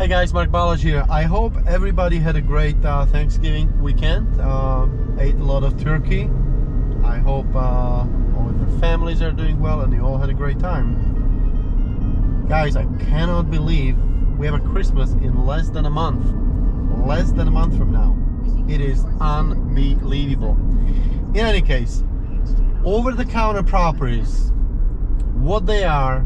Hey guys, Mark Ballage here. I hope everybody had a great Thanksgiving weekend. Ate a lot of turkey. I hope all of your families are doing well and you all had a great time. Guys, I cannot believe we have a Christmas in less than a month. Less than a month from now. It is unbelievable. In any case, over-the-counter properties, what they are,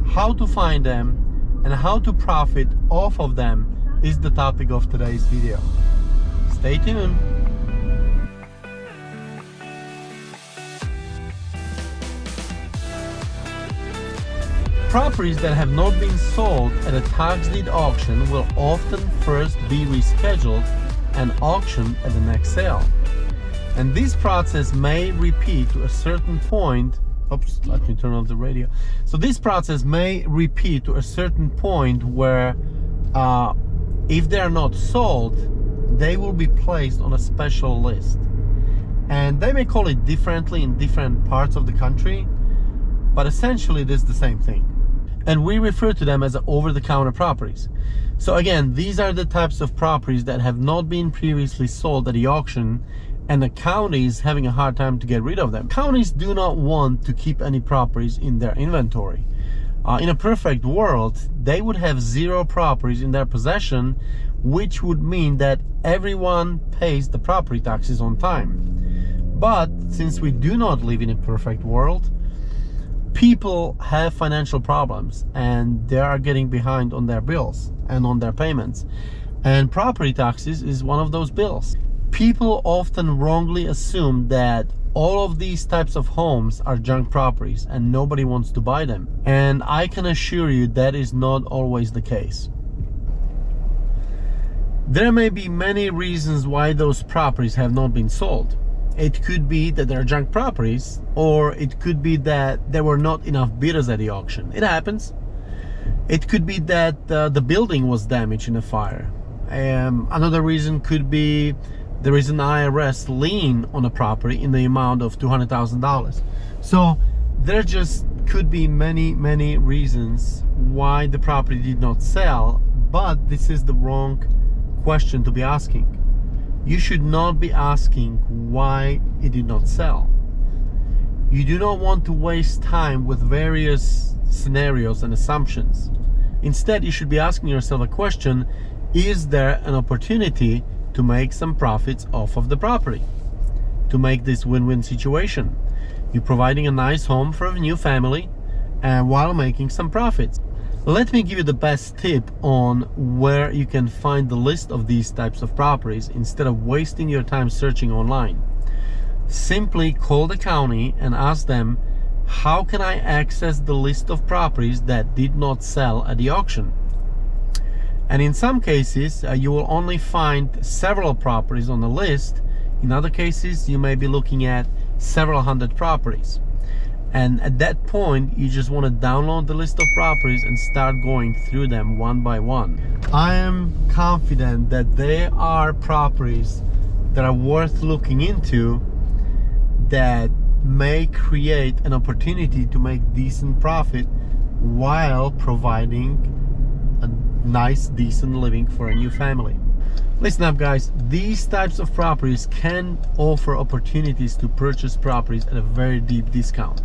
how to find them, and how to profit off of them is the topic of today's video. Stay tuned. Properties that have not been sold at a tax deed auction will often first be rescheduled and auctioned at the next sale. And this process may repeat to a certain point. Oops, let me turn off the radio. So this process may repeat to a certain point where if they are not sold, they will be placed on a special list. And they may call it differently in different parts of the country, but essentially it is the same thing. And we refer to them as over-the-counter properties. So again, these are the types of properties that have not been previously sold at the auction, and the county is having a hard time to get rid of them. Counties do not want to keep any properties in their inventory. In a perfect world, they would have 0 properties in their possession, which would mean that everyone pays the property taxes on time. But since we do not live in a perfect world, people have financial problems and they are getting behind on their bills and on their payments. And property taxes is one of those bills. People often wrongly assume that all of these types of homes are junk properties and nobody wants to buy them. And I can assure you that is not always the case. There may be many reasons why those properties have not been sold. It could be that they're junk properties, or it could be that there were not enough bidders at the auction. It happens. It could be that the building was damaged in a fire. Another reason could be there is an IRS lien on a property in the amount of $200,000. So there just could be many reasons why the property did not sell, but this is the wrong question to be asking. You should not be asking why it did not sell. You do not want to waste time with various scenarios and assumptions. Instead, you should be asking yourself a question: is there an opportunity to make some profits off of the property? To make this win-win situation. You're providing a nice home for a new family and while making some profits. Let me give you the best tip on where you can find the list of these types of properties instead of wasting your time searching online. Simply call the county and ask them, how can I access the list of properties that did not sell at the auction? And in some cases, you will only find several properties on the list. In other cases, you may be looking at several hundred properties. And at that point, you just want to download the list of properties and start going through them one by one. I am confident that there are properties that are worth looking into that may create an opportunity to make decent profit while providing a nice, decent living for a new family. Listen up, guys. These types of properties can offer opportunities to purchase properties at a very deep discount.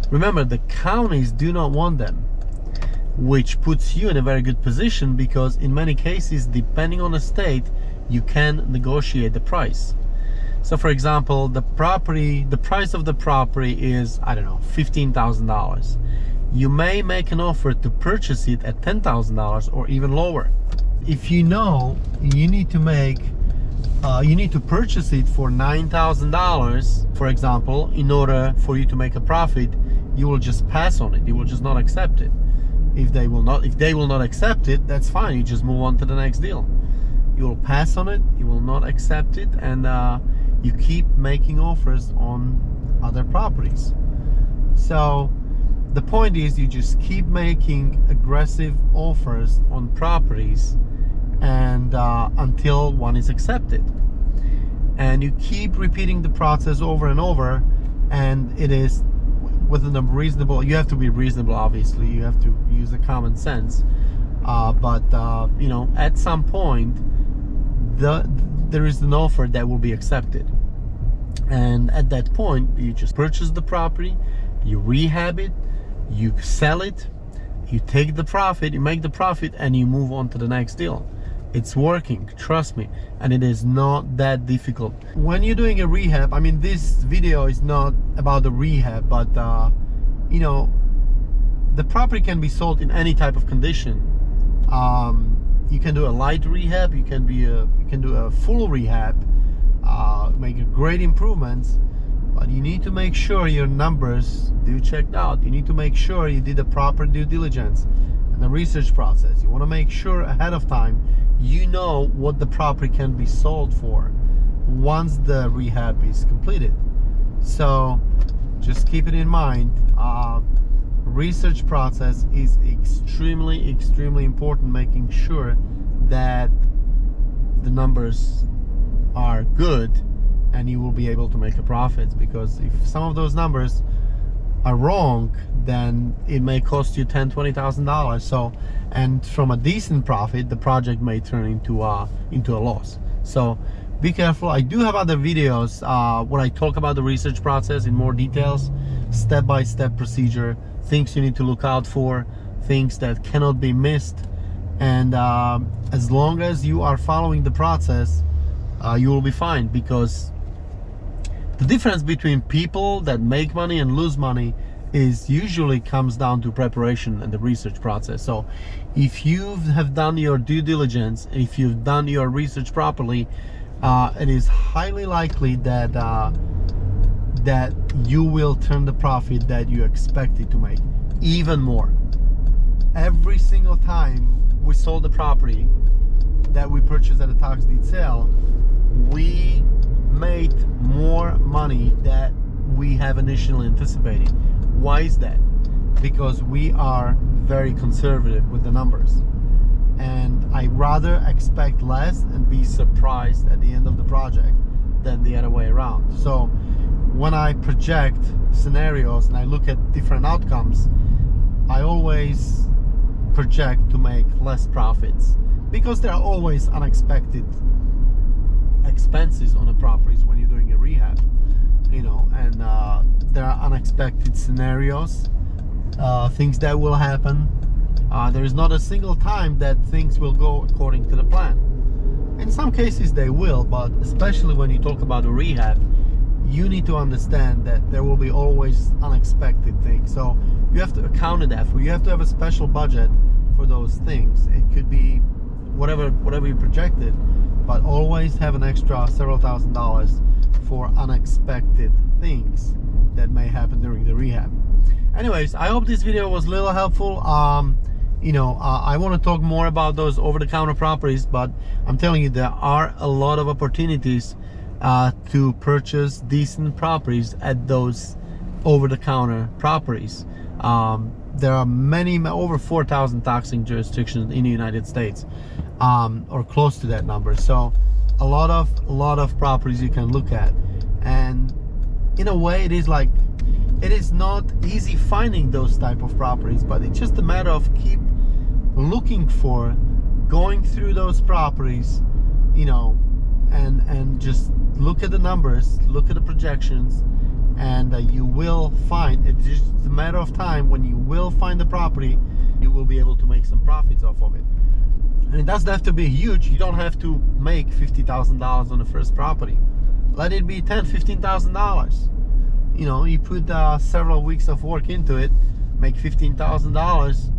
Remember, the counties do not want them, which puts you in a very good position because in many cases, depending on the state, you can negotiate the price. So for example, the price of the property is, I don't know, $15,000. You may make an offer to purchase it at $10,000 or even lower. If you know you need to purchase it for $9,000, for example, in order for you to make a profit, you will just pass on it. You will just not accept it. If they will not accept it, that's fine. You just move on to the next deal. You will pass on it. You will not accept it, and you keep making offers on other properties. So the point is, you just keep making aggressive offers on properties and until one is accepted. And you keep repeating the process over and over, and it is within a reasonable, you have to be reasonable, obviously, you have to use the common sense. but at some point there is an offer that will be accepted, and at that point you just purchase the property, you rehab it, you sell it, you take the profit, you make the profit, and you move on to the next deal. It's working, trust me, and it is not that difficult. When you're doing a rehab, I mean, this video is not about the rehab, but the property can be sold in any type of condition. You can do a light rehab, you can do a full rehab, make great improvements, but you need to make sure your numbers do checked out. You need to make sure you did the proper due diligence and the research process. You want to make sure ahead of time you know what the property can be sold for once the rehab is completed. So just keep it in mind. Research process is extremely important, making sure that the numbers are good and you will be able to make a profit, because if some of those numbers are wrong, then it may cost you $10,000-$20,000. So, and from a decent profit, the project may turn into a loss. So be careful. I do have other videos where I talk about the research process in more details, step-by-step procedure, things you need to look out for, things that cannot be missed. And as long as you are following the process, you will be fine, because the difference between people that make money and lose money is usually comes down to preparation and the research process. So if you have done your due diligence, if you've done your research properly, it is highly likely that that you will turn the profit that you expected to make, even more. Every single time we sold the property that we purchased at a tax deed sale, we made more money than we have initially anticipated. Why is that? Because we are very conservative with the numbers, and I rather expect less and be surprised at the end of the project than the other way around. So when I project scenarios and I look at different outcomes, I always project to make less profits, because there are always unexpected expenses on the properties when you're doing a rehab, and there are unexpected scenarios, things that will happen. There is not a single time that things will go according to the plan. In some cases they will, but especially when you talk about a rehab, you need to understand that there will be always unexpected things. So you have to account for that. You have to have a special budget for those things. It could be whatever you projected, but always have an extra several $1,000s for unexpected things that may happen during the rehab. Anyways, I hope this video was a little helpful. I want to talk more about those over-the-counter properties, but I'm telling you, there are a lot of opportunities to purchase decent properties at those over-the-counter properties. There are many, over 4,000 taxing jurisdictions in the United States, or close to that number. So a lot of properties you can look at, and in a way it is not easy finding those type of properties, but it's just a matter of keep looking for, going through those properties, and just look at the numbers, look at the projections, and you will find, it's just a matter of time when you will find the property, you will be able to make some profits off of it. And it doesn't have to be huge. You don't have to make $50,000 on the first property. Let it be $10,000-$15,000. You put several weeks of work into it, make $15,000,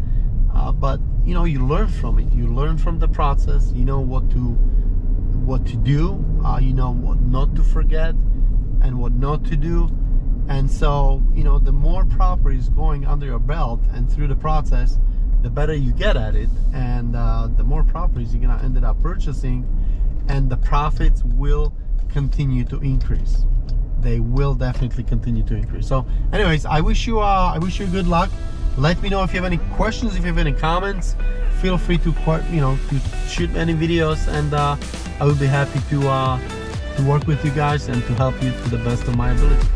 but you learn from it. You learn from the process. You know what to do. You know what not to forget and what not to do. And so the more properties going under your belt and through the process, the better you get at it, and the more properties you're gonna end up purchasing, and the profits will continue to increase. They will definitely continue to increase. So anyways, I wish you good luck. Let me know if you have any questions, if you have any comments. Feel free to to shoot any videos, and I will be happy to work with you guys and to help you to the best of my ability.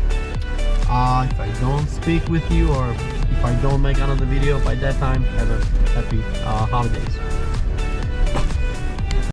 If I don't speak with you, or if I don't make another video by that time, have a happy holidays.